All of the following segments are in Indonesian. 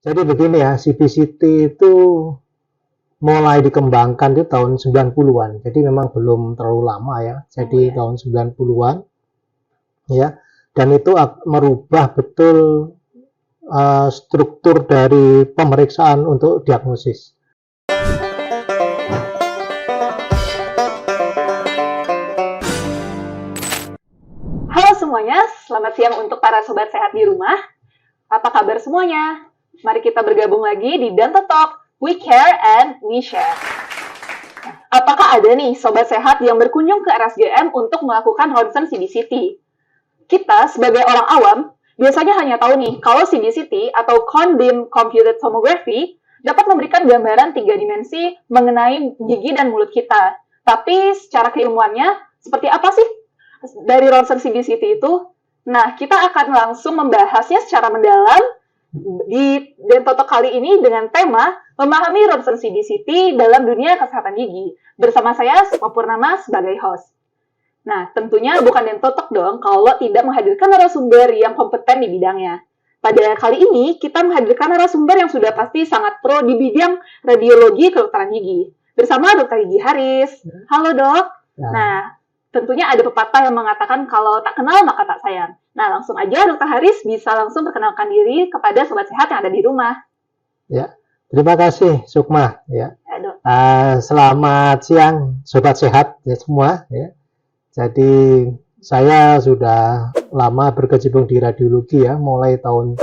Jadi begini ya, CBCT itu mulai dikembangkan di tahun 90-an. Jadi memang belum terlalu lama ya. Jadi tahun 90-an ya. Dan itu merubah betul struktur dari pemeriksaan untuk diagnosis. Halo semuanya, selamat siang untuk para sobat sehat di rumah. Apa kabar semuanya? Mari kita bergabung lagi di Danto Talk, We Care and We Share. Apakah ada nih sobat sehat yang berkunjung ke RSGM untuk melakukan ronsen CBCT? Kita sebagai orang awam biasanya hanya tahu nih kalau CBCT atau Cone Beam Computed Tomography dapat memberikan gambaran 3 dimensi mengenai gigi dan mulut kita. Tapi secara keilmuannya seperti apa sih dari ronsen CBCT itu? Nah, kita akan langsung membahasnya secara mendalam di Danto Talk kali ini dengan tema memahami ronsen CBCT dalam dunia kesehatan gigi. Bersama saya, Sukma Purnama sebagai host. Nah, tentunya bukan Danto Talk dong kalau tidak menghadirkan narasumber yang kompeten di bidangnya. Pada kali ini, kita menghadirkan narasumber yang sudah pasti sangat pro di bidang radiologi kedokteran gigi. Bersama Dr. Gigi Haris. Halo dok. Ya. Nah, tentunya ada pepatah yang mengatakan kalau tak kenal maka tak sayang. Nah, langsung aja Dr. Haris bisa langsung perkenalkan diri kepada sobat sehat yang ada di rumah. Ya, terima kasih Sukma. Ya. Dok. Selamat siang sobat sehat ya semua. Ya. Jadi saya sudah lama berkecimpung di radiologi ya, mulai tahun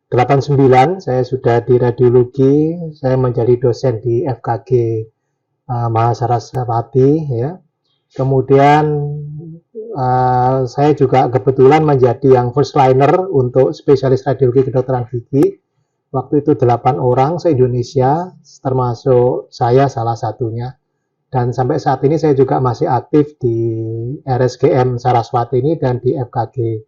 89 saya sudah di radiologi. Saya menjadi dosen di FKG Mahasaraswati ya. Kemudian saya juga kebetulan menjadi yang first liner untuk spesialis radiologi kedokteran gigi. Waktu itu 8 orang se-Indonesia, termasuk saya salah satunya. Dan sampai saat ini saya juga masih aktif di RSGM Saraswati ini dan di FKG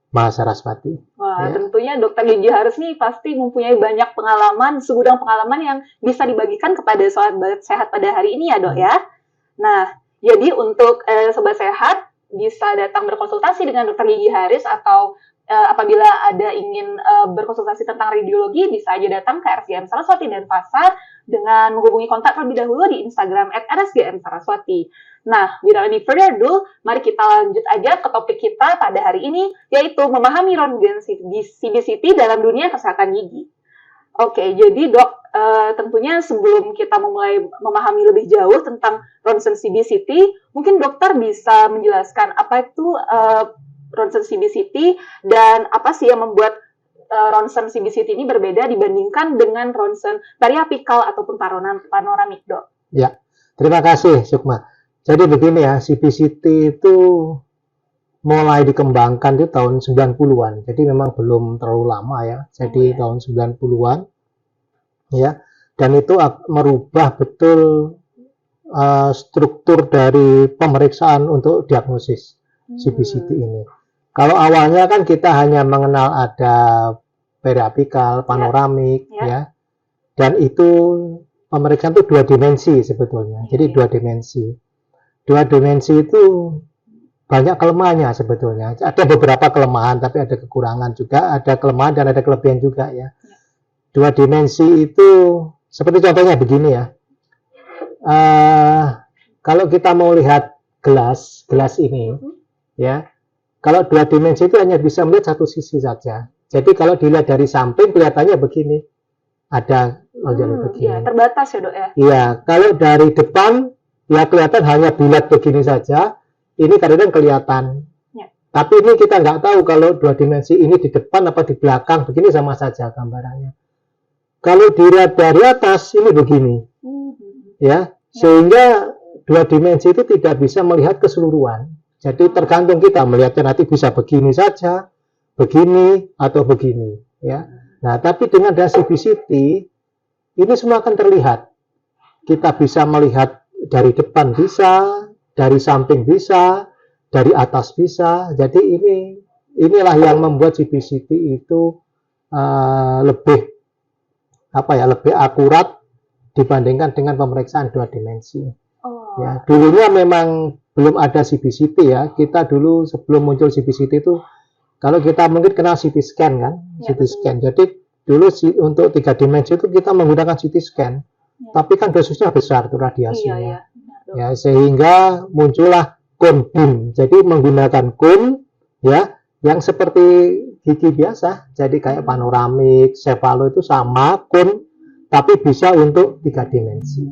Mahasaraswati. Wah, ya. Tentunya Dr. Gigi Haris nih pasti mempunyai banyak pengalaman, segudang pengalaman yang bisa dibagikan kepada sobat sehat pada hari ini ya dok ya. Nah, jadi untuk sobat sehat bisa datang berkonsultasi dengan Dr. Gigi Haris atau apabila ada ingin berkonsultasi tentang radiologi bisa aja datang ke RSGM Saraswati Denpasar dengan menghubungi kontak terlebih dahulu di Instagram @rsgmsaraswati. Nah, without any further ado, mari kita lanjut aja ke topik kita pada hari ini, yaitu memahami ronsen CBCT dalam dunia kesehatan gigi. Oke, jadi dok, tentunya sebelum kita memulai memahami lebih jauh tentang ronsen CBCT, mungkin dokter bisa menjelaskan apa itu ronsen CBCT dan apa sih yang membuat ronsen CBCT ini berbeda dibandingkan dengan ronsen periapikal ataupun panoramik, dok? Ya, terima kasih Sukma. Jadi begini ya, CBCT itu mulai dikembangkan di tahun 90-an. Jadi memang belum terlalu lama ya. Jadi tahun 90-an ya. Dan itu merubah betul struktur dari pemeriksaan untuk diagnosis CBCT ini. Kalau awalnya kan kita hanya mengenal ada periapikal, panoramik ya. Dan itu pemeriksaan itu 2 dimensi sebetulnya. Jadi 2 dimensi. 2 dimensi itu banyak kelemahannya sebetulnya. Ada beberapa kelemahan, tapi ada kekurangan juga, ada kelemahan dan ada kelebihan juga ya. 2 dimensi itu seperti contohnya begini ya. Kalau kita mau lihat gelas ini ya, kalau 2 dimensi itu hanya bisa melihat satu sisi saja. Jadi kalau dilihat dari samping kelihatannya begini, ada lonjong begini. Ya, terbatas ya dok ya. Iya, kalau dari depan ya kelihatan hanya bulat begini saja. Ini kadang-kadang kelihatan. Ya. Tapi ini kita nggak tahu kalau 2 dimensi ini di depan apa di belakang, begini sama saja gambarannya. Kalau dilihat dari atas ini begini, ya, sehingga 2 dimensi itu tidak bisa melihat keseluruhan. Jadi tergantung kita melihatnya nanti bisa begini saja, begini atau begini, ya. Nah, tapi dengan CBCT ini semua akan terlihat. Kita bisa melihat dari depan bisa, dari samping bisa, dari atas bisa. Jadi inilah yang membuat CBCT itu lebih akurat dibandingkan dengan pemeriksaan 2 dimensi. Ya, dulunya memang belum ada CBCT ya. Kita dulu sebelum muncul CBCT itu, kalau kita mungkin kenal CT scan kan, CT scan. Jadi dulu untuk 3 dimensi itu kita menggunakan CT scan, tapi kan dosisnya besar tuh radiasinya. Ya, sehingga muncullah cone beam. Jadi menggunakan cone ya yang seperti gigi biasa. Jadi kayak panoramik, cephalo itu sama cone tapi bisa untuk 3 dimensi.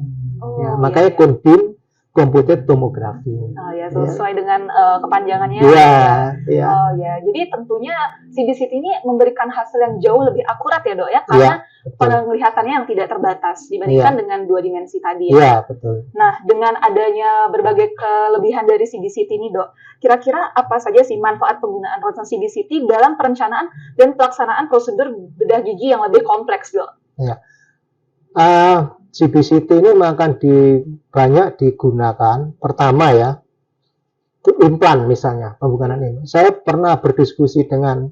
Ya, makanya cone beam computed tomography. Oh ya, sesuai dengan kepanjangannya. Iya, iya. Oh ya, jadi tentunya CBCT ini memberikan hasil yang jauh lebih akurat ya dok ya, karena penglihatannya yang tidak terbatas dibandingkan dengan 2 dimensi tadi. Iya, betul. Nah, dengan adanya berbagai kelebihan dari CBCT ini dok, kira-kira apa saja sih manfaat penggunaan ronsen CBCT dalam perencanaan dan pelaksanaan prosedur bedah gigi yang lebih kompleks dok? Ya. CBCT ini akan banyak digunakan pertama ya implan misalnya pembukaan ini. Saya pernah berdiskusi dengan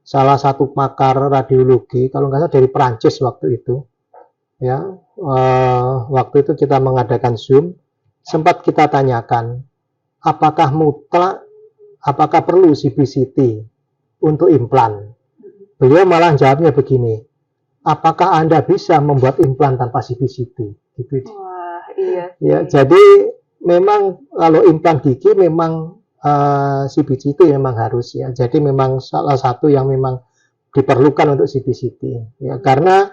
salah satu pakar radiologi kalau nggak salah dari Prancis waktu itu ya waktu itu kita mengadakan Zoom sempat kita tanyakan apakah mutlak apakah perlu CBCT untuk implan. Beliau malah jawabnya begini, apakah Anda bisa membuat implan tanpa CBCT? Gitu. Wah, iya. Ya, jadi memang kalau implan gigi memang CBCT memang harus ya. Jadi memang salah satu yang memang diperlukan untuk CBCT. Ya, karena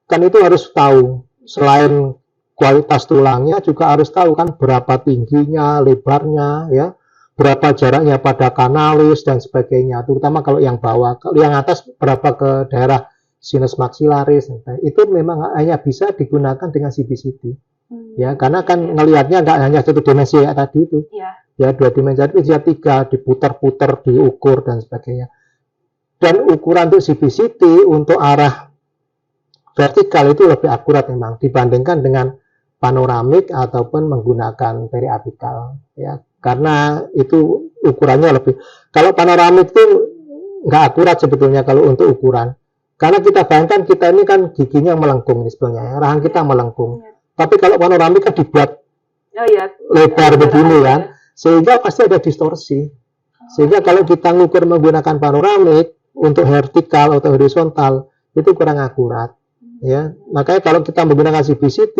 kan itu harus tahu selain kualitas tulangnya juga harus tahu kan berapa tingginya, lebarnya, ya, berapa jaraknya pada kanalis dan sebagainya. Terutama kalau yang bawah, kalau yang atas berapa ke daerah sinus maxillaris, itu memang hanya bisa digunakan dengan CBCT. Ya, karena kan ngelihatnya nggak hanya satu dimensi kayak tadi itu. Ya, 2 dimensi itu bisa 3, diputar-putar, diukur dan sebagainya. Dan ukuran untuk CBCT untuk arah vertikal itu lebih akurat memang dibandingkan dengan panoramik ataupun menggunakan periapikal. Ya, karena itu ukurannya lebih. Kalau panoramik itu nggak akurat sebetulnya kalau untuk ukuran. Karena kita bayangkan kita ini kan giginya melengkung sebetulnya, ya. Rahang kita melengkung. Tapi kalau panoramik kan dibuat lebar begini kan, sehingga pasti ada distorsi. Sehingga kalau kita ngukur menggunakan panoramik untuk vertikal atau horizontal itu kurang akurat. Ya, makanya kalau kita menggunakan CBCT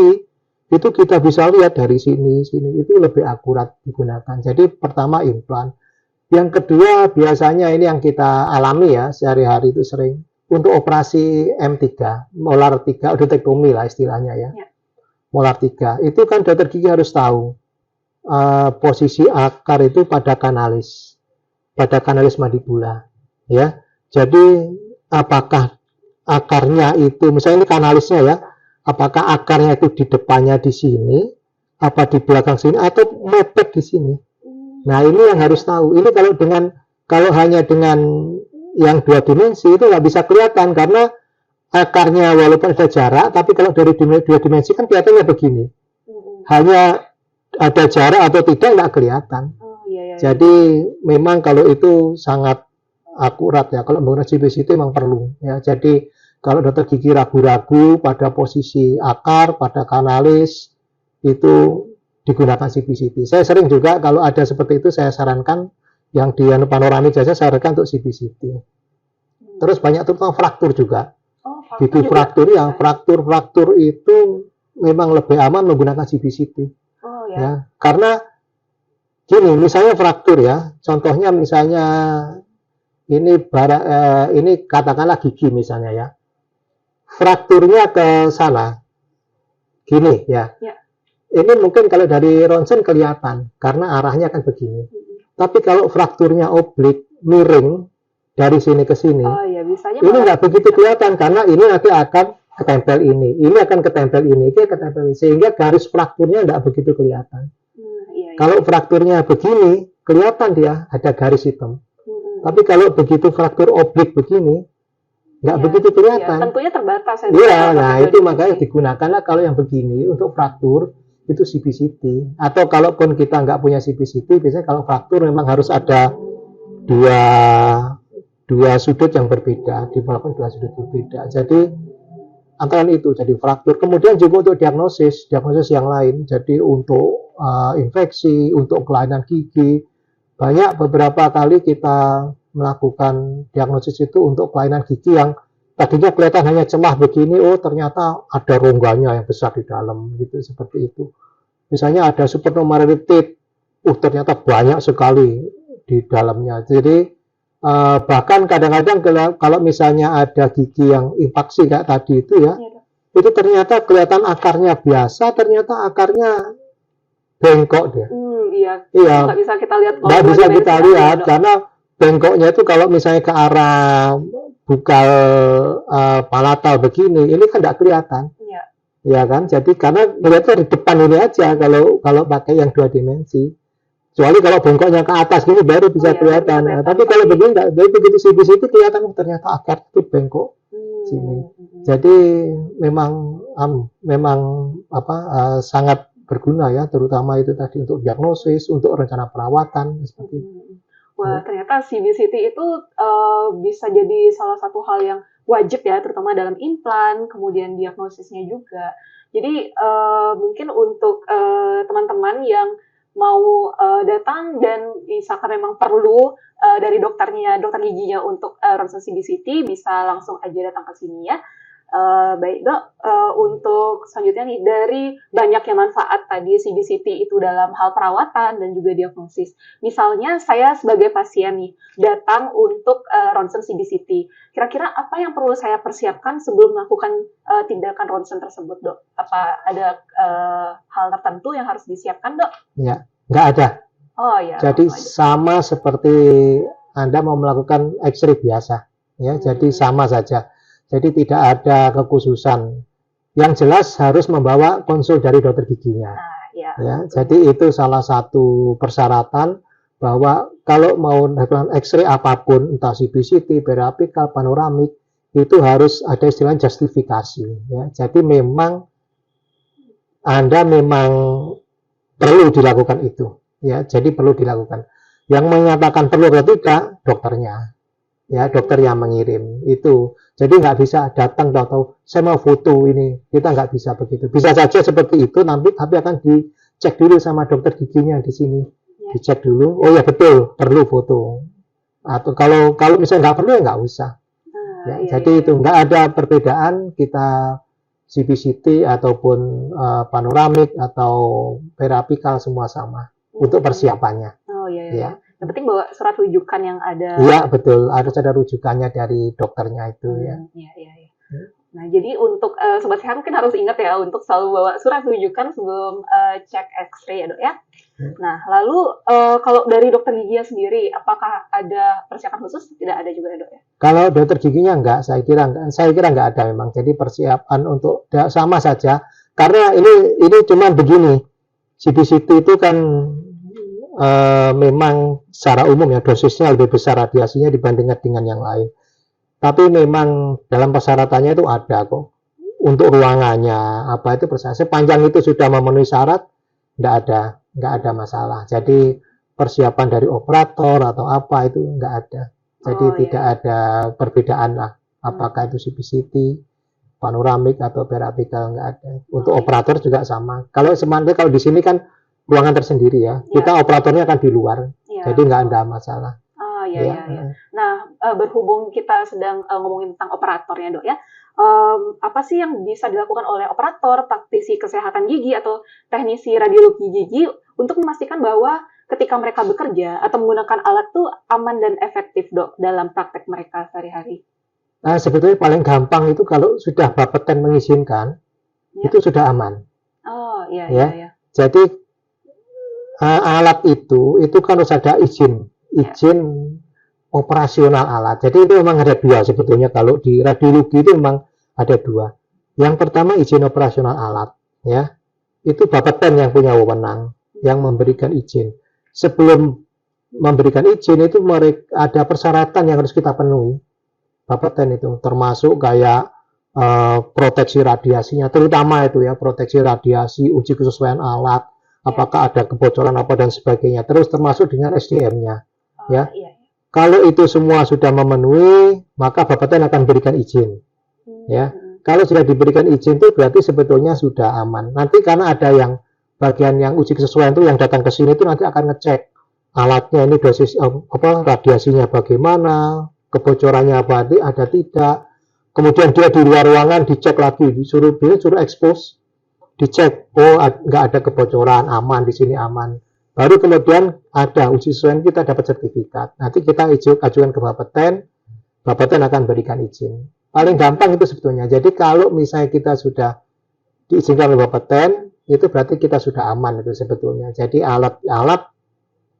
itu kita bisa lihat dari sini itu lebih akurat digunakan. Jadi pertama implan. Yang kedua biasanya ini yang kita alami ya sehari-hari itu sering untuk operasi M3, molar 3, odontectomy lah istilahnya ya. Molar 3, itu kan dokter gigi harus tahu posisi akar itu pada kanalis mandibula. Ya, jadi apakah akarnya itu, misalnya ini kanalisnya ya, apakah akarnya itu di depannya di sini, apa di belakang sini, atau mepet di sini. Nah ini yang harus tahu. Ini kalau hanya dengan yang 2 dimensi itu nggak bisa kelihatan karena akarnya walaupun ada jarak, tapi kalau dari 2 dimensi kan kelihatannya begini. Hanya ada jarak atau tidak nggak kelihatan. Jadi memang kalau itu sangat akurat ya. Kalau menggunakan CBCT memang perlu ya. Jadi kalau dokter gigi ragu-ragu pada posisi akar, pada kanalis itu digunakan CBCT. Saya sering juga kalau ada seperti itu saya sarankan yang di panoramik saya sarankan untuk CBCT. Terus banyak terutama fraktur juga. Gigi fraktur yang fraktur itu memang lebih aman menggunakan CBCT. Ya, karena gini, misalnya fraktur ya, contohnya misalnya ini katakanlah gigi misalnya ya, frakturnya ke sana, gini ya. Ini mungkin kalau dari ronsen kelihatan karena arahnya kan begini. Tapi kalau frakturnya oblik, miring dari sini ke sini, ini nggak begitu kelihatan karena ini nanti akan ketempel ini akan ketempel ini ketempel ini, sehingga garis frakturnya nggak begitu kelihatan. Kalau frakturnya begini, kelihatan dia ada garis hitam. Tapi kalau begitu fraktur oblik begini, nggak begitu kelihatan. Tentunya terbatas. Iya, nah itu makanya digunakanlah kalau yang begini untuk fraktur itu CBCT. Atau kalaupun kita nggak punya CBCT, biasanya kalau fraktur memang harus ada dua sudut yang berbeda, dilakukan 2 sudut berbeda. Jadi antara itu jadi fraktur. Kemudian juga untuk diagnosis yang lain. Jadi untuk infeksi, untuk kelainan gigi, banyak beberapa kali kita melakukan diagnosis itu untuk kelainan gigi yang tadinya kelihatan hanya celah begini, oh ternyata ada rongganya yang besar di dalam, gitu, seperti itu. Misalnya ada supernumeraritis, ternyata banyak sekali di dalamnya. Jadi bahkan kadang-kadang kalau misalnya ada gigi yang infaksi kayak tadi itu ya, Iya, Dok. itu ternyata kelihatan akarnya biasa, ternyata akarnya bengkok dia. Iya. Iya, Nggak bisa kita lihat kalau nggak lagi bisa beres kita ya, lihat Dok. karena bengkoknya itu kalau misalnya ke arah bukal palatal begini, ini kan nggak kelihatan. Iya. Ya kan, jadi karena melihatnya di depan ini aja kalau pakai yang 2 dimensi. Kecuali kalau bengkoknya ke atas gini baru bisa Oh, iya, kelihatan. baru bisa Tapi kelihatan. kalau begini enggak, jadi begitu CBCT kelihatan ternyata akar itu bengkok sini. Jadi memang sangat berguna ya, terutama itu tadi untuk diagnosis, untuk rencana perawatan seperti itu. Wah, ternyata CBCT itu bisa jadi salah satu hal yang wajib ya, terutama dalam implan, kemudian diagnosisnya juga. Jadi mungkin untuk teman-teman yang mau datang dan misalkan memang perlu dari dokter giginya untuk ronsen CBCT, bisa langsung aja datang ke sini ya. Baik Dok, untuk selanjutnya nih, dari banyaknya manfaat tadi CBCT itu dalam hal perawatan dan juga diagnosis. Misalnya saya sebagai pasien nih, datang untuk ronsen CBCT. Kira-kira apa yang perlu saya persiapkan sebelum melakukan tindakan ronsen tersebut, Dok? Apa ada hal tertentu yang harus disiapkan, Dok? Ya, nggak ada. Oh ya. Jadi sama seperti Anda mau melakukan X-ray biasa, ya. Jadi sama saja. Jadi tidak ada kekhususan. Yang jelas harus membawa konsul dari dokter giginya. Ya. Jadi itu salah satu persyaratan bahwa kalau mau melakukan X-ray apapun, entah CBCT, periapikal, panoramik, itu harus ada istilah justifikasi. Ya. Jadi memang Anda memang perlu dilakukan itu. Ya, jadi perlu dilakukan. Yang menyatakan perlu atau tidak, dokternya. Ya, dokter yang mengirim itu. Jadi nggak bisa datang tahu-tahu saya mau foto ini, kita nggak bisa begitu. Bisa saja seperti itu, tapi akan dicek dulu sama dokter giginya di sini, dicek dulu. Oh ya betul, perlu foto. Atau kalau misalnya nggak perlu ya nggak usah. Jadi itu nggak ada perbedaan kita CBCT ataupun panoramik atau periapikal semua sama untuk persiapannya. Oh iya. Yang penting bawa surat rujukan yang ada. Iya betul, harus ada rujukannya dari dokternya itu ya. Iya. Nah jadi untuk sobat sehat mungkin harus ingat ya untuk selalu bawa surat rujukan sebelum cek X-ray ya Dok ya. Nah lalu kalau dari dokter giginya sendiri, apakah ada persiapan khusus? Tidak ada juga ya Dok ya? Kalau dokter giginya enggak, saya kira enggak ada memang. Jadi persiapan untuk sama saja. Karena ini cuma begini, CBCT itu kan memang secara umum ya dosisnya lebih besar radiasinya dibandingkan dengan yang lain. Tapi memang dalam persyaratannya itu ada kok. Untuk ruangannya apa itu sepanjang itu sudah memenuhi syarat, enggak ada masalah. Jadi persiapan dari operator atau apa itu enggak ada. Jadi tidak ada perbedaan lah. Apakah itu CBCT, panoramik atau periapikal enggak ada. Untuk operator juga sama. Kalau di sini kan ruangan tersendiri ya. Kita operatornya akan di luar. Jadi nggak ada masalah. Iya. Nah, berhubung kita sedang ngomongin tentang operatornya Dok ya. Apa sih yang bisa dilakukan oleh operator, praktisi kesehatan gigi atau teknisi radiologi gigi untuk memastikan bahwa ketika mereka bekerja atau menggunakan alat tuh aman dan efektif Dok dalam praktek mereka sehari-hari? Nah, sebetulnya paling gampang itu kalau sudah Bapeten mengizinkan, itu sudah aman. Oh iya. Jadi alat itu kan harus ada izin operasional alat. Jadi itu memang ada dua sebetulnya. Kalau di radiologi itu memang ada dua. Yang pertama izin operasional alat, ya. Itu Bapeten yang punya wewenang, yang memberikan izin. Sebelum memberikan izin itu ada persyaratan yang harus kita penuhi. Bapeten itu termasuk kayak proteksi radiasinya, terutama itu ya, proteksi radiasi, uji kesesuaian alat, apakah ada kebocoran apa dan sebagainya. Terus termasuk dengan SDM-nya, ya. Kalau itu semua sudah memenuhi, maka Bapeten akan berikan izin, ya. Kalau sudah diberikan izin itu berarti sebetulnya sudah aman. Nanti karena ada yang bagian yang uji kesesuaian itu yang datang ke sini itu nanti akan ngecek alatnya ini dosis radiasinya bagaimana, kebocorannya apa ada tidak, kemudian dia di luar ruangan dicek lagi, disuruh expose, dicek, oh nggak ada kebocoran, aman di sini aman. Baru kemudian ada uji sesuaian, kita dapat sertifikat. Nanti kita ajukan ke Bapeten akan berikan izin. Paling gampang itu sebetulnya. Jadi kalau misalnya kita sudah diizinkan oleh Bapeten, itu berarti kita sudah aman itu sebetulnya. Jadi alat-alat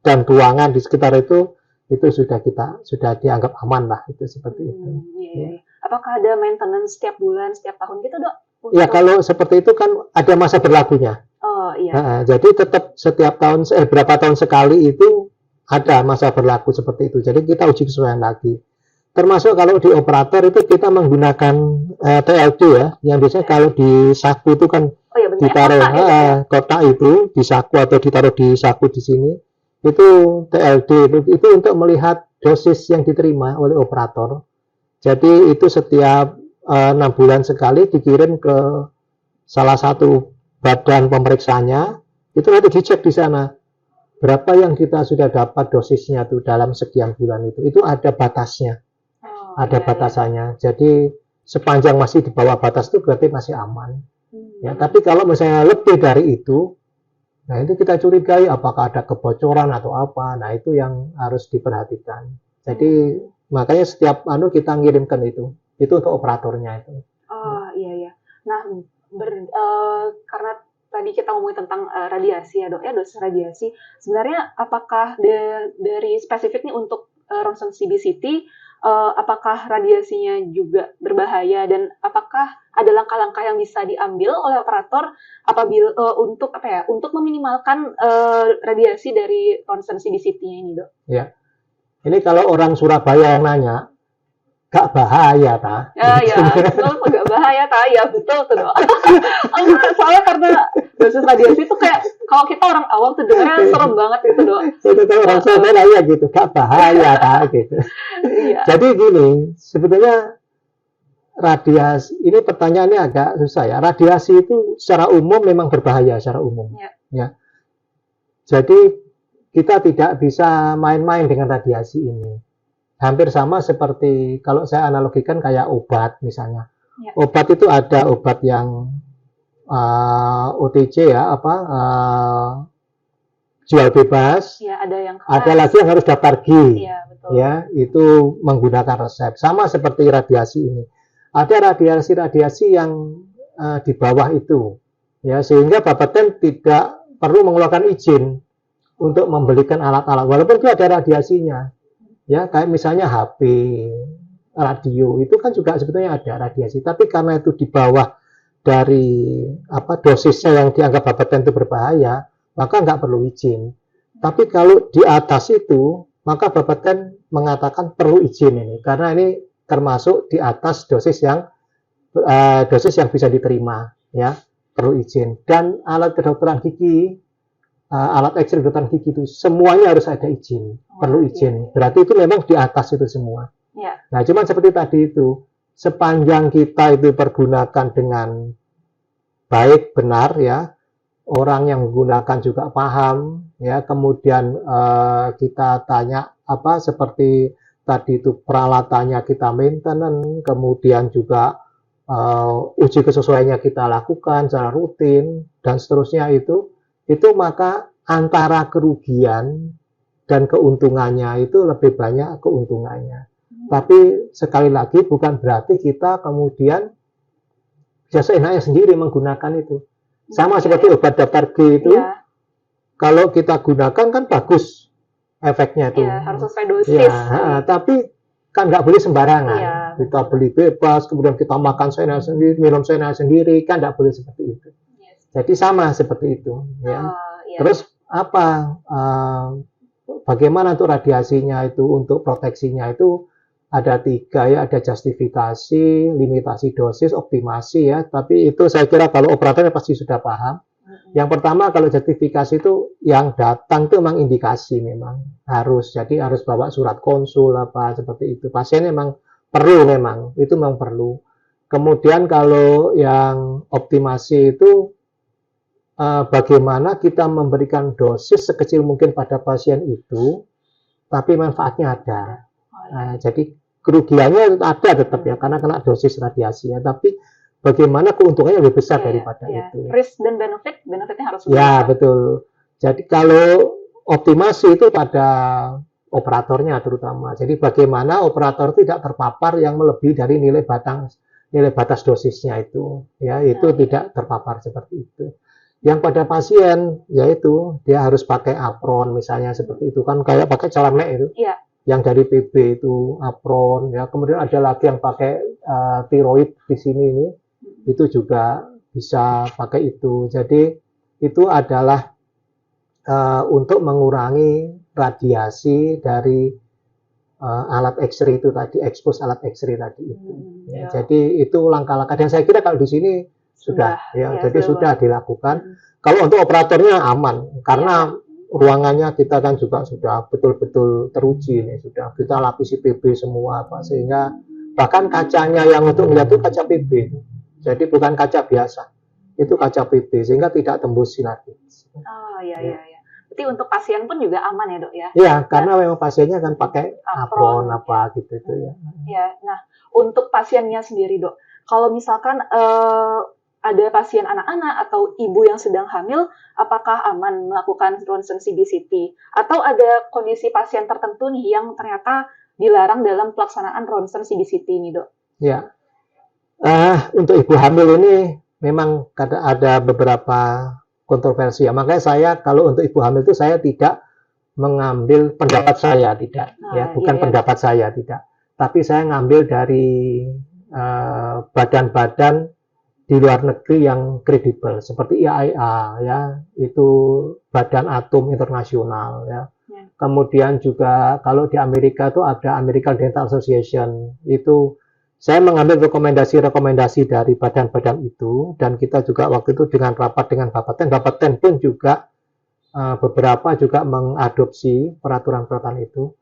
dan ruangan di sekitar itu sudah dianggap aman lah, itu seperti itu. Iya. Apakah ada maintenance setiap bulan, setiap tahun gitu, Dok? Ya, kalau seperti itu kan ada masa berlakunya. Oh, iya. Nah, jadi tetap setiap tahun, berapa tahun sekali itu ada masa berlaku seperti itu. Jadi kita uji kesesuaian lagi. Termasuk kalau di operator itu kita menggunakan TLD ya, yang biasanya kalau di saku itu kan ditaruh kotak itu di saku atau ditaruh di saku di sini. Itu TLD itu untuk melihat dosis yang diterima oleh operator. Jadi itu setiap 6 bulan sekali dikirim ke salah satu badan pemeriksanya, itu nanti dicek di sana berapa yang kita sudah dapat dosisnya tuh dalam sekian bulan itu ada batasnya, ada batasannya. Jadi sepanjang masih di bawah batas itu berarti masih aman. Ya, tapi kalau misalnya lebih dari itu, nah itu kita curigai apakah ada kebocoran atau apa. Nah itu yang harus diperhatikan. Jadi makanya setiap kita ngirimkan itu untuk operatornya itu. Oh iya. Nah karena tadi kita ngomongin tentang radiasi ya, Dok, ya, dosis radiasi. Sebenarnya apakah dari spesifik nih untuk ronsen CBCT, apakah radiasinya juga berbahaya dan apakah ada langkah-langkah yang bisa diambil oleh operator apabila untuk meminimalkan radiasi dari ronsen CBCT-nya ini, Dok? Ya. Ini kalau orang Surabaya yang nanya, gak bahaya, ta? Ya, betul, gak bahaya, ta? Ya, betul tuh, Dok. Soalnya karena dosis radiasi itu kayak, kalau kita orang awam tuh dengarnya serem banget itu, Dok. Itu kalau orang Surabaya gitu, gak bahaya, ta? Gitu. Iya. Jadi gini, sebetulnya radiasi, ini pertanyaannya agak susah ya. Radiasi itu secara umum memang berbahaya, secara umum. Ya. Jadi, kita tidak bisa main-main dengan radiasi ini. Hampir sama seperti kalau saya analogikan kayak obat misalnya. Obat itu ada obat yang OTC ya, jual bebas. Ya, ada yang keras. Ada lagi yang harus daftar G. Ya, betul. Ya, itu menggunakan resep. Sama seperti radiasi ini. Ada radiasi-radiasi yang di bawah itu. Ya, sehingga Bapeten tidak perlu mengeluarkan izin untuk membelikan alat-alat, walaupun itu ada radiasinya, ya kayak misalnya HP, radio itu kan juga sebetulnya ada radiasi, tapi karena itu di bawah dari dosisnya yang dianggap Bapeten itu berbahaya, maka nggak perlu izin. Tapi kalau di atas itu, maka Bapeten mengatakan perlu izin ini, karena ini termasuk di atas dosis yang bisa diterima, ya perlu izin. Dan alat kedokteran gigi, alat X-ray kedokteran gigi itu semuanya harus ada izin, perlu izin. Berarti itu memang di atas itu semua. Nah, cuman seperti tadi itu, sepanjang kita itu pergunakan dengan baik, benar ya, orang yang menggunakan juga paham, ya, kemudian kita tanya seperti tadi itu peralatannya kita maintenance, kemudian juga uji kesesuaiannya kita lakukan secara rutin dan seterusnya itu maka antara kerugian dan keuntungannya itu lebih banyak keuntungannya. Tapi sekali lagi bukan berarti kita kemudian bisa seenaknya sendiri menggunakan itu. Sama seperti obat daftar G itu, kalau kita gunakan kan bagus efeknya itu. Ya, harus sesuai dosis. Ya, tapi kan nggak boleh sembarangan. Kita beli bebas, kemudian kita makan seenaknya sendiri, minum seenaknya sendiri, kan nggak boleh seperti itu. Jadi sama seperti itu, ya. Terus bagaimana untuk radiasinya itu, untuk proteksinya itu ada 3 ya, ada justifikasi, limitasi dosis, optimasi ya. Tapi itu saya kira kalau operatornya pasti sudah paham. Yang pertama kalau justifikasi itu yang datang itu memang indikasi memang harus, jadi harus bawa surat konsul seperti itu. Pasien memang perlu itu memang perlu. Kemudian kalau yang optimasi itu bagaimana kita memberikan dosis sekecil mungkin pada pasien itu, tapi manfaatnya ada. Jadi kerugiannya ada tetap ya, karena kena dosis radiasi ya, tapi bagaimana keuntungannya lebih besar daripada itu. Risk dan benefitnya harus lebih Ya, besar. betul. Jadi kalau optimasi itu pada operatornya terutama. Jadi bagaimana operator tidak terpapar yang melebihi dari nilai batas dosisnya itu, ya, itu tidak terpapar seperti itu. Yang pada pasien, yaitu dia harus pakai apron misalnya seperti itu kan, kayak pakai calamek itu. Iya. Yang dari PB itu apron, ya. Kemudian ada lagi yang pakai tiroid di sini ini, itu juga bisa pakai itu. Jadi itu adalah untuk mengurangi radiasi dari alat X-ray itu tadi, expose alat X-ray tadi itu. Ya, jadi itu langkah-langkah, dan saya kira kalau di sini sudah jadi sudah dilakukan. Kalau untuk operatornya aman, karena ruangannya kita kan juga sudah betul-betul teruji nih, sudah kita lapisi PB semua, Pak, sehingga bahkan kacanya yang untuk melihat itu kaca PB, jadi bukan kaca biasa, itu kaca PB, sehingga tidak tembus sinar. Oh iya. Berarti untuk pasien pun juga aman ya, Dok ya? Iya, karena memang pasiennya kan pakai apron apa gitu itu ya. Iya. Nah, untuk pasiennya sendiri, Dok, kalau misalkan ada pasien anak-anak atau ibu yang sedang hamil, apakah aman melakukan ronsen CBCT? Atau ada kondisi pasien tertentu nih yang ternyata dilarang dalam pelaksanaan ronsen CBCT ini, Dok? Ya, untuk ibu hamil ini memang ada beberapa kontroversi ya. Makanya saya kalau untuk ibu hamil itu saya tidak mengambil pendapat saya, tidak. Bukan pendapat saya, tidak. Tapi saya ngambil dari badan-badan di luar negeri yang kredibel seperti IAEA ya, itu Badan Atom Internasional ya. Kemudian juga kalau di Amerika itu ada American Dental Association, itu saya mengambil rekomendasi dari badan-badan itu, dan kita juga waktu itu dengan rapat dengan Bapeten pun juga beberapa juga mengadopsi peraturan-peraturan itu.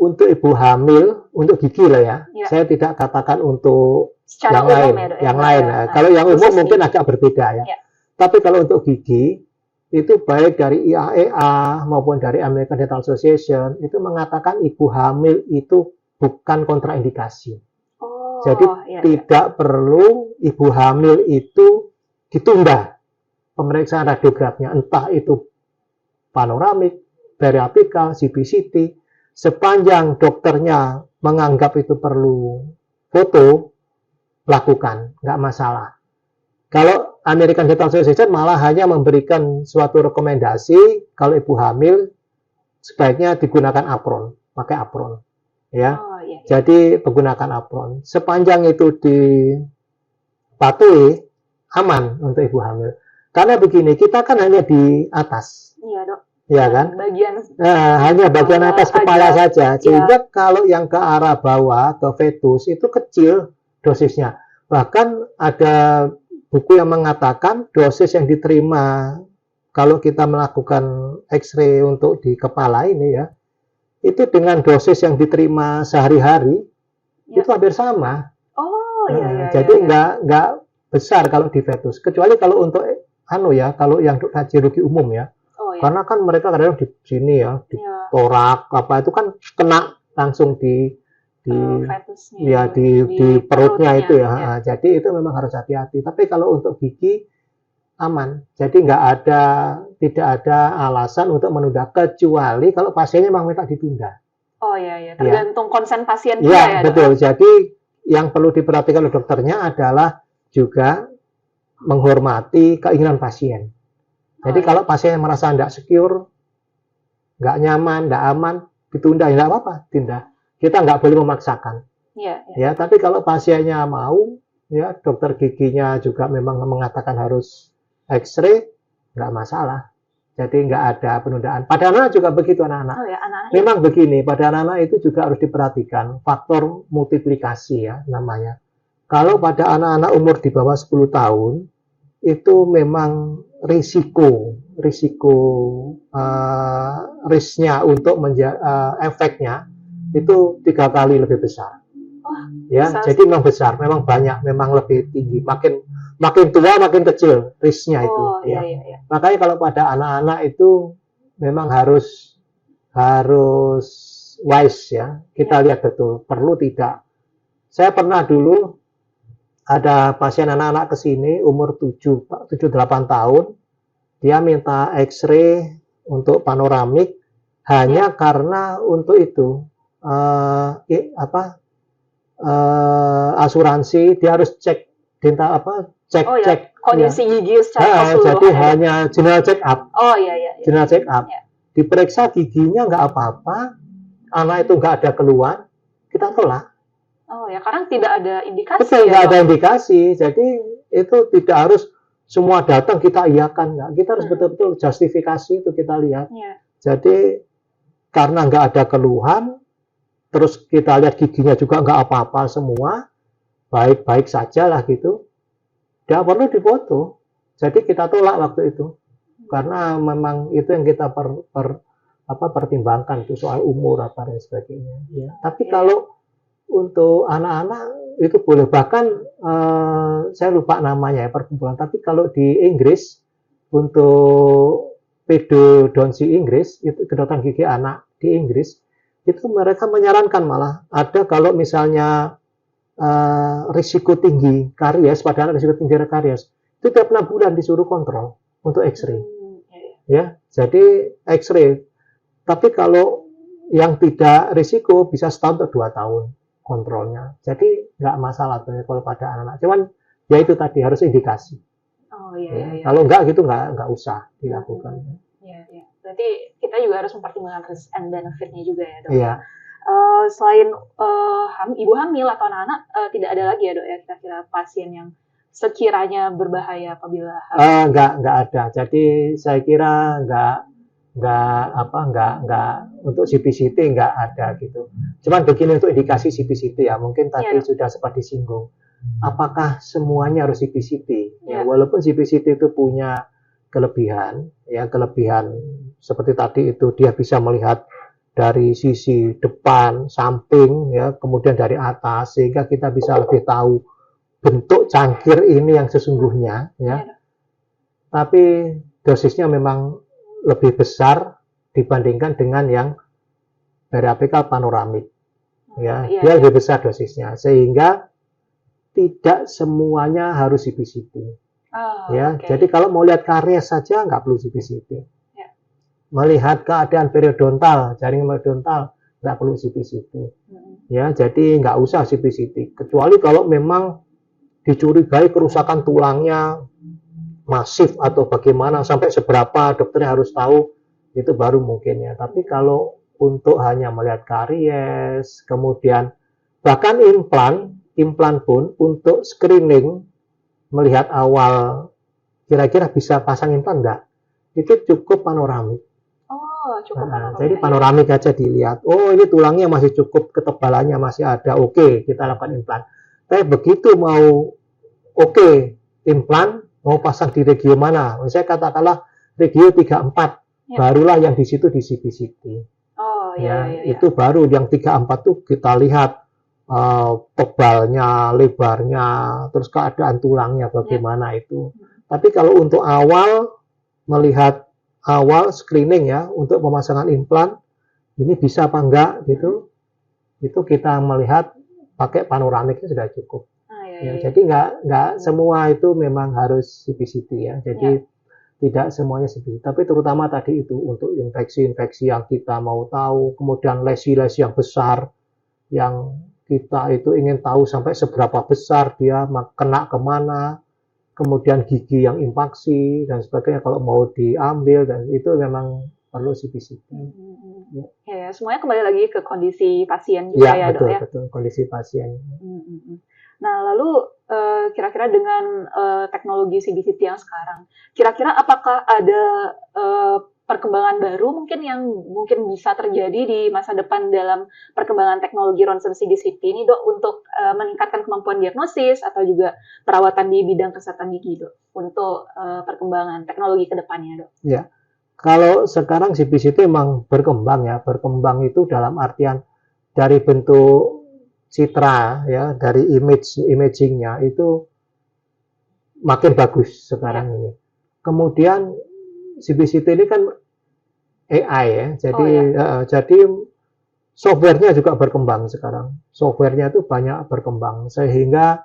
Untuk ibu hamil, untuk gigi lah ya. Saya tidak katakan untuk secara yang lain. Kalau yang umum mungkin agak berbeda ya. Tapi kalau untuk gigi, itu baik dari IAEA maupun dari American Dental Association itu mengatakan ibu hamil itu bukan kontraindikasi. Jadi tidak perlu ibu hamil itu ditunda pemeriksaan radiografinya, entah itu panoramik, periapikal, CBCT, sepanjang dokternya menganggap itu perlu foto, lakukan, nggak masalah. Kalau American Dental Association malah hanya memberikan suatu rekomendasi kalau ibu hamil sebaiknya digunakan apron, pakai apron, ya. Jadi menggunakan apron. Sepanjang itu dipatuhi, aman untuk ibu hamil. Karena begini, kita kan hanya di atas. Iya, Dok. Ya kan? Hanya bagian atas kepala saja. Sehingga kalau yang ke arah bawah, ke fetus, itu kecil dosisnya. Bahkan ada buku yang mengatakan dosis yang diterima kalau kita melakukan X-ray untuk di kepala ini ya, itu dengan dosis yang diterima sehari-hari itu hampir sama. Jadi nggak besar kalau di fetus, kecuali kalau untuk kalau yang radiologi umum ya. Karena kan mereka kadang di sini ya, di torak apa itu kan kena langsung di perutnya itu ya. Jadi itu memang harus hati-hati. Tapi kalau untuk gigi aman. Jadi tidak ada alasan untuk menunda, kecuali kalau pasiennya memang minta ditunda. Tergantung konsen pasien juga ya. Betul. Jadi yang perlu diperhatikan oleh dokternya adalah juga menghormati keinginan pasien. Jadi kalau pasien merasa tidak secure, nggak nyaman, nggak aman, ditunda, ya nggak apa-apa, tindak. Kita nggak boleh memaksakan. Ya, tapi kalau pasiennya mau, ya dokter giginya juga memang mengatakan harus X-ray, nggak masalah. Jadi nggak ada penundaan. Pada anak juga begitu, anak-anak. Memang begini, pada anak-anak itu juga harus diperhatikan faktor multiplikasi ya namanya. Kalau pada anak-anak umur di bawah 10 tahun, itu memang risknya untuk efeknya itu 3 kali lebih besar. Jadi memang besar, memang banyak, memang lebih tinggi. Makin tua makin kecil risknya itu. Makanya kalau pada anak-anak itu memang harus wise ya. Kita lihat betul perlu tidak. Saya pernah dulu ada pasien anak-anak ke sini umur 7-8 tahun, dia minta X-ray untuk panoramik hanya karena untuk itu asuransi dia harus cek dental cek kondisi ya. gigi secara keseluruhan. Jadi hanya general check up. General check up. Ya. Diperiksa giginya nggak apa-apa, anak itu nggak ada keluhan, kita tolak. Oh ya, karena tidak ada indikasi. Betul, nggak ada indikasi. Jadi itu tidak harus semua datang kita iakan, nggak. Kita harus betul-betul justifikasi itu kita lihat. Ya. Jadi karena nggak ada keluhan, terus kita lihat giginya juga nggak apa-apa semua, baik-baik saja lah gitu. Nggak perlu difoto. Jadi kita tolak waktu itu. Karena memang itu yang kita pertimbangkan itu soal umur apa dan sebagainya. Ya. Tapi kalau untuk anak-anak itu boleh, bahkan saya lupa namanya ya perkumpulan. Tapi kalau di Inggris untuk pedodonsi Inggris itu kedokteran gigi anak di Inggris itu mereka menyarankan malah ada kalau misalnya risiko tinggi karies pada anak risiko tinggi karies itu tiap 6 bulan disuruh kontrol untuk X-ray. Ya, jadi X-ray. Tapi kalau yang tidak risiko bisa setahun atau 2 tahun kontrolnya. Jadi nggak masalah kalau pada anak-anak. Cuman ya itu tadi harus indikasi. Kalau nggak gitu nggak usah dilakukan. Berarti kita juga harus mempertimbangkan risk and benefit-nya juga ya, Dok. Iya. Selain ibu hamil atau anak-anak, tidak ada lagi ya, Dok, ya kira-kira pasien yang sekiranya berbahaya apabila nggak ada. Jadi saya kira nggak untuk CBCT nggak ada gitu. Cuman begini untuk indikasi CBCT ya, mungkin tadi sudah sempat disinggung. Apakah semuanya harus CBCT? Ya, walaupun CBCT itu punya kelebihan seperti tadi itu dia bisa melihat dari sisi depan, samping, ya, kemudian dari atas sehingga kita bisa lebih tahu bentuk cangkir ini yang sesungguhnya, ya. Tapi dosisnya memang lebih besar dibandingkan dengan yang periapikal panoramik, ya. Dia lebih besar dosisnya sehingga tidak semuanya harus CBCT. Jadi kalau mau lihat karies saja nggak perlu CBCT. Melihat keadaan periodontal, jaringan periodontal nggak perlu CBCT. Ya, jadi nggak usah CBCT. Kecuali kalau memang dicurigai kerusakan tulangnya masif atau bagaimana sampai seberapa dokternya harus tahu, itu baru mungkin ya. Tapi kalau untuk hanya melihat karies, kemudian bahkan implan pun untuk screening melihat awal kira-kira bisa pasang implan enggak, itu cukup panoramik. Jadi panoramik aja dilihat, oh ini tulangnya masih cukup, ketebalannya masih ada, oke, kita lakukan implan. Tapi begitu mau implan, mau pasang di regio mana, misalnya katakanlah regio 34, barulah yang di situ di CBCT. Itu baru yang 34 tuh kita lihat tebalnya, lebarnya, terus keadaan tulangnya bagaimana itu. Tapi kalau untuk melihat awal screening ya, untuk pemasangan implan, ini bisa apa enggak gitu, itu kita melihat pakai panoramik itu sudah cukup. Jadi nggak semua itu memang harus CBCT ya. Jadi tidak semuanya CBCT, tapi terutama tadi itu untuk infeksi-infeksi yang kita mau tahu, kemudian lesi-lesi yang besar, yang kita itu ingin tahu sampai seberapa besar dia kena kemana, kemudian gigi yang impaksi dan sebagainya kalau mau diambil, dan itu memang perlu CBCT. Ya, semuanya kembali lagi ke kondisi pasien juga ya, Dok, ya. Betul, kondisi pasien. Nah, lalu kira-kira dengan teknologi CBCT yang sekarang, kira-kira apakah ada perkembangan baru mungkin yang mungkin bisa terjadi di masa depan dalam perkembangan teknologi ronsen CBCT ini, Dok, untuk meningkatkan kemampuan diagnosis atau juga perawatan di bidang kesehatan gigi, Dok, untuk perkembangan teknologi ke depannya, Dok? Ya, kalau sekarang CBCT memang berkembang ya, berkembang itu dalam artian dari bentuk citra ya, dari imagingnya itu makin bagus sekarang ini. Kemudian CBCT ini kan AI ya, jadi softwarenya juga berkembang sekarang. Softwarenya itu banyak berkembang sehingga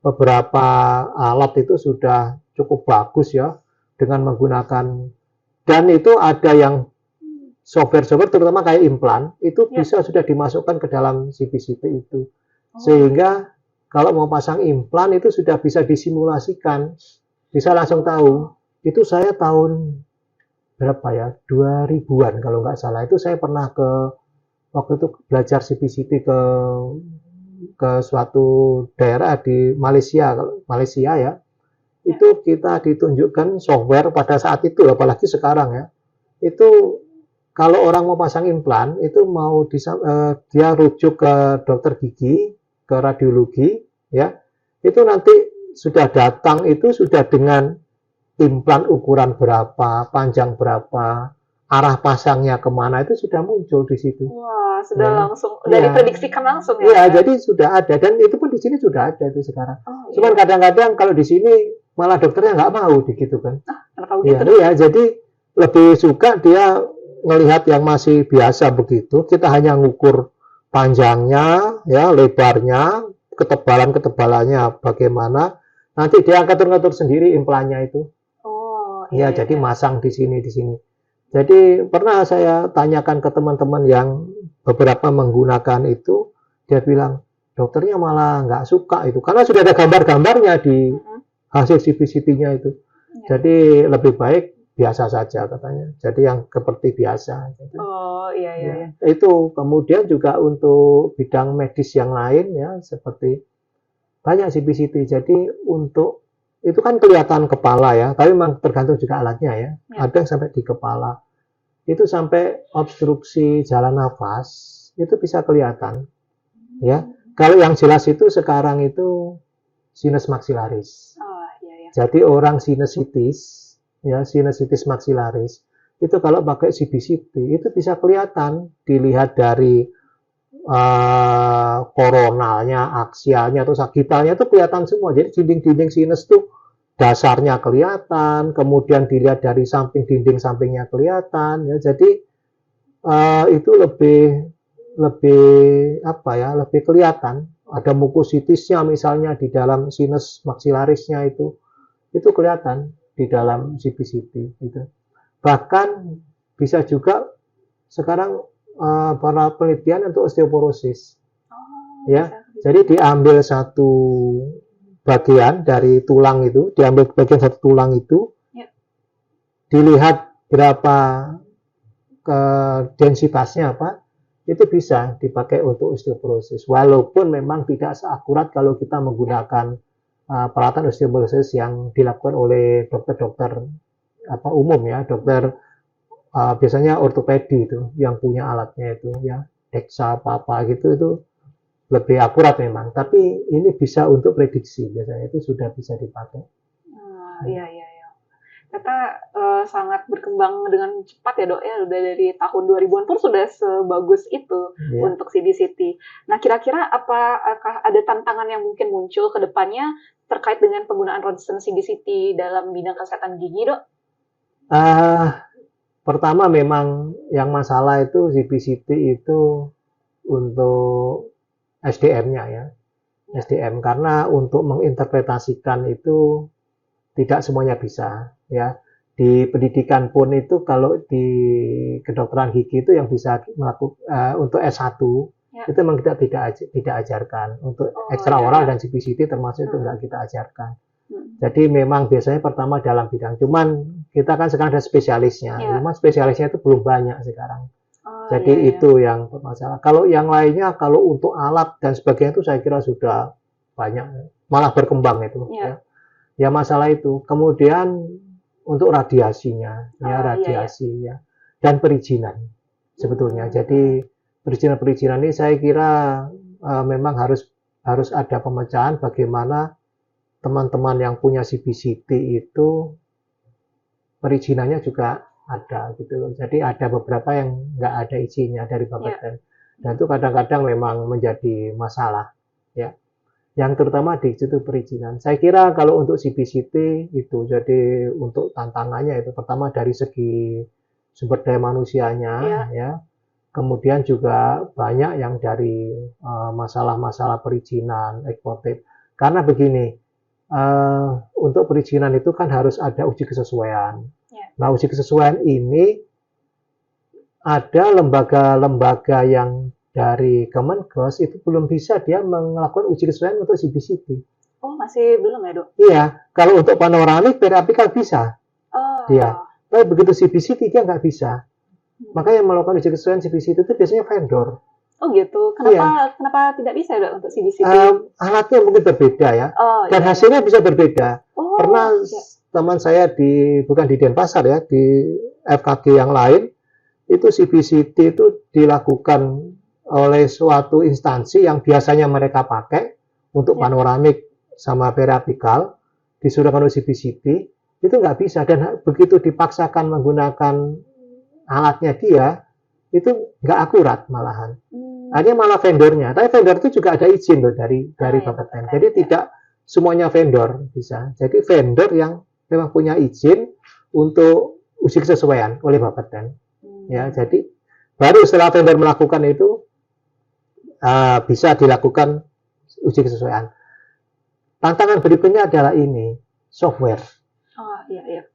beberapa alat itu sudah cukup bagus ya dengan menggunakan, dan itu ada yang software-software terutama kayak implan itu bisa sudah dimasukkan ke dalam CPCT itu, sehingga kalau mau pasang implan itu sudah bisa disimulasikan, bisa langsung tahu. Itu saya tahun berapa ya, 2000-an kalau nggak salah, itu saya pernah waktu itu belajar CPCT ke suatu daerah di Malaysia ya. Itu kita ditunjukkan software pada saat itu, apalagi sekarang ya. Itu kalau orang mau pasang implan itu dia rujuk ke dokter gigi, ke radiologi ya. Itu nanti sudah datang itu sudah dengan implan ukuran berapa, panjang berapa, arah pasangnya kemana, itu sudah muncul di situ. Wah, sudah langsung, udah diprediksikan langsung ya? Iya, jadi sudah ada, dan itu pun di sini sudah ada itu sekarang. Cuman kadang-kadang kalau di sini malah dokternya nggak mau gitu kan. Kenapa begitu? Iya, jadi lebih suka dia melihat yang masih biasa begitu. Kita hanya ngukur panjangnya, ya, lebarnya, ketebalannya bagaimana. Nanti dia ngatur-ngatur sendiri implannya itu. Ya, jadi masang di sini. Jadi pernah saya tanyakan ke teman-teman yang beberapa menggunakan itu, dia bilang dokternya malah nggak suka itu, karena sudah ada gambar-gambarnya di hasil CPCT-nya itu. Jadi lebih baik biasa saja katanya. Jadi yang seperti biasa. Oh iya. Itu kemudian juga untuk bidang medis yang lain ya, seperti banyak CPCT. Jadi untuk itu kan kelihatan kepala ya, tapi memang tergantung juga alatnya ya. Ada yang sampai di kepala, itu sampai obstruksi jalan nafas, itu bisa kelihatan. Ya, kalau yang jelas itu sekarang itu sinus maksilaris. Jadi orang sinusitis, ya sinusitis maksilaris, itu kalau pakai CBCT itu bisa kelihatan, dilihat dari koronalnya, aksialnya, atau sagitalnya itu kelihatan semua. Jadi dinding-dinding sinus tuh dasarnya kelihatan, kemudian dilihat dari samping, dinding sampingnya kelihatan. Ya, jadi itu lebih apa ya, lebih kelihatan. Ada mukositisnya misalnya di dalam sinus maksilarisnya itu kelihatan di dalam CBCT itu. Bahkan bisa juga sekarang para penelitian untuk osteoporosis. Ya, jadi diambil satu bagian dari tulang itu, diambil bagian satu tulang itu, dilihat berapa densitasnya apa, itu bisa dipakai untuk osteoporosis. Walaupun memang tidak seakurat kalau kita menggunakan peralatan osteoporosis yang dilakukan oleh dokter-dokter umum ya, dokter biasanya ortopedi itu yang punya alatnya itu ya, DEXA apa gitu, itu lebih akurat memang, tapi ini bisa untuk prediksi, biasanya itu sudah bisa dipakai. Iya. Ternyata sangat berkembang dengan cepat ya dok ya, udah dari tahun 2000-an pun sudah sebagus itu untuk CBCT. Nah kira-kira apakah ada tantangan yang mungkin muncul ke depannya terkait dengan penggunaan ronsen CBCT dalam bidang kesehatan gigi dok? Pertama memang yang masalah itu CBCT itu untuk SDM-nya ya, SDM, karena untuk menginterpretasikan itu tidak semuanya bisa ya. Di pendidikan pun itu kalau di kedokteran gigi itu yang bisa melakukan untuk S1 itu memang kita tidak ajarkan. Untuk ekstraoral dan CBCT termasuk itu enggak kita ajarkan. Jadi memang biasanya pertama dalam bidang, cuman kita kan sekarang ada spesialisnya, cuma spesialisnya itu belum banyak sekarang. Jadi itu yang bermasalah. Kalau yang lainnya, kalau untuk alat dan sebagainya itu saya kira sudah banyak, malah berkembang itu. Ya masalah itu. Kemudian untuk radiasinya, radiasi ya, dan perizinan sebetulnya. Jadi perizinan ini saya kira memang harus ada pemecahan bagaimana teman-teman yang punya CBCT itu perizinannya juga ada gitu loh. Jadi ada beberapa yang nggak ada izinnya dari Bapeten, dan itu kadang-kadang memang menjadi masalah ya. Yang terutama di situ perizinan. Saya kira kalau untuk CBCT itu, jadi untuk tantangannya itu pertama dari segi sumber daya manusianya ya. Kemudian juga banyak yang dari masalah-masalah perizinan, eksportir. Karena begini, untuk perizinan itu kan harus ada uji kesesuaian. Ya. Nah, uji kesesuaian ini ada lembaga-lembaga yang dari Kemenkes itu belum bisa dia melakukan uji kesesuaian untuk CBCT. Oh, masih belum ya, Dok? Iya, kalau untuk panoramik, periapikal bisa dia. Tapi begitu CBCT dia nggak bisa. Makanya yang melakukan uji kesesuaian CBCT itu biasanya vendor. Oh gitu. Kenapa tidak bisa ya, Dok, untuk CBCT? Alatnya mungkin berbeda ya. Dan iya. hasilnya bisa berbeda. Pernah iya. teman saya bukan di Denpasar ya, di FKG yang lain, itu CBCT itu dilakukan oleh suatu instansi yang biasanya mereka pakai untuk panoramik sama periapikal, disuruh oleh CBCT, itu nggak bisa. Dan begitu dipaksakan menggunakan alatnya dia, itu nggak akurat malahan. Akhirnya malah vendornya. Tapi vendor itu juga ada izin loh dari Bapeten. Jadi tidak semuanya vendor bisa. Jadi vendor yang memang punya izin untuk uji kesesuaian oleh Bapeten. Ya, jadi baru setelah vendor melakukan itu bisa dilakukan uji kesesuaian. Tantangan berikutnya adalah ini, software. Iya.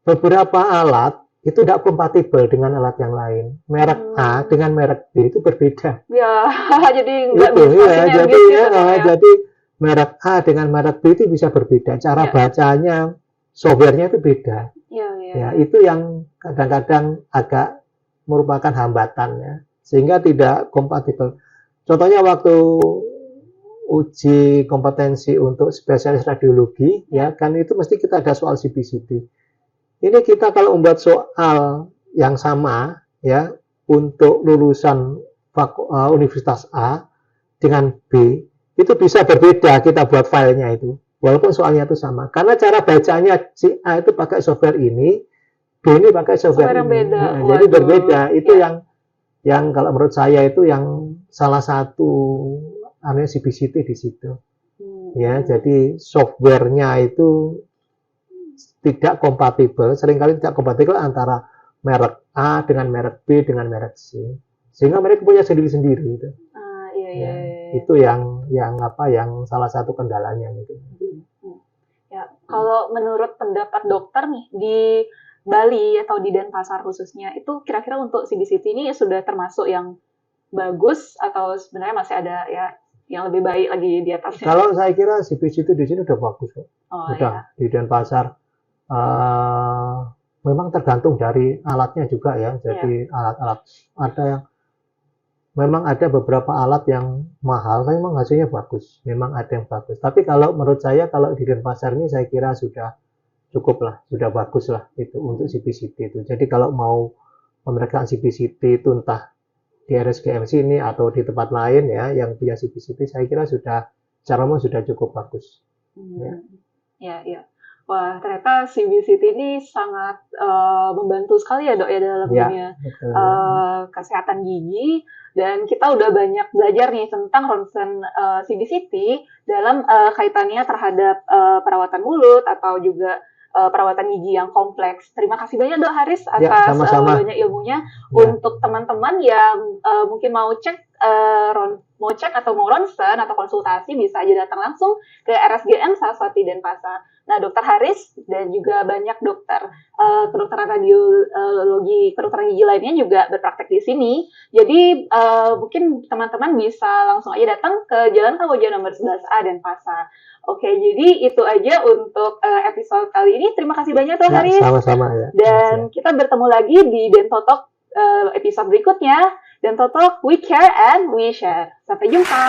Beberapa alat itu tidak kompatibel dengan alat yang lain. Merek A dengan merek B itu berbeda. Ya, jadi nggak Itu, bisa ya, sinergis jadi, gitu, ya. jadi merek A dengan merek B itu bisa berbeda. Cara bacanya, softwarenya itu beda. Ya, itu yang kadang-kadang agak merupakan hambatan ya, sehingga tidak kompatibel. Contohnya waktu uji kompetensi untuk spesialis radiologi, ya kan itu mesti kita ada soal CBCT. Ini kita kalau membuat soal yang sama ya untuk lulusan Universitas A dengan B, itu bisa berbeda kita buat filenya itu, walaupun soalnya itu sama. Karena cara bacanya si A itu pakai software ini, B ini pakai software yang ini. beda. Nah, jadi berbeda. Itu yang kalau menurut saya itu yang salah satu CBCT di situ. Ya, jadi softwarenya itu tidak kompatibel, seringkali tidak kompatibel antara merek A dengan merek B dengan merek C, sehingga mereka punya sendiri-sendiri itu. Iya. Itu yang salah satu kendalanya gitu. Ya, kalau menurut pendapat dokter nih di Bali atau di Denpasar khususnya, itu kira-kira untuk CBCT ini sudah termasuk yang bagus atau sebenarnya masih ada ya yang lebih baik lagi di atasnya? Kalau saya kira CBCT di sini udah bagus kok. Di Denpasar. Memang tergantung dari alatnya juga ya. Jadi alat-alat ada yang memang ada beberapa alat yang mahal, tapi memang hasilnya bagus. Memang ada yang bagus. Tapi kalau menurut saya kalau di Denpasar ini saya kira sudah cukup lah, sudah bagus lah itu untuk CBCT itu. Jadi kalau mau pemeriksaan CBCT itu entah di RSGMC ini atau di tempat lain ya yang punya CBCT, saya kira secara umum sudah cukup bagus. Ya. Wah, ternyata CBCT ini sangat membantu sekali ya, Dok, ya dalam dunia kesehatan gigi. Dan kita udah banyak belajar nih tentang ronsen CBCT dalam kaitannya terhadap perawatan mulut atau juga perawatan gigi yang kompleks. Terima kasih banyak, Dok Haris, atas banyak ilmunya. Untuk teman-teman yang mungkin mau cek atau mau ronsen atau konsultasi, bisa aja datang langsung ke RSGM Saraswati Denpasar. Nah, Dokter Haris dan juga banyak dokter kedokteran radiologi, kedokteran gigi lainnya juga berpraktek di sini. Jadi mungkin teman-teman bisa langsung aja datang ke Jalan Kamboja nomor 11A Denpasar. Oke, jadi itu aja untuk episode kali ini. Terima kasih banyak, Dok Haris. Sama-sama ya. Dan kita bertemu lagi di Dentotalk episode berikutnya. Dentotalk, we care and we share. Sampai jumpa.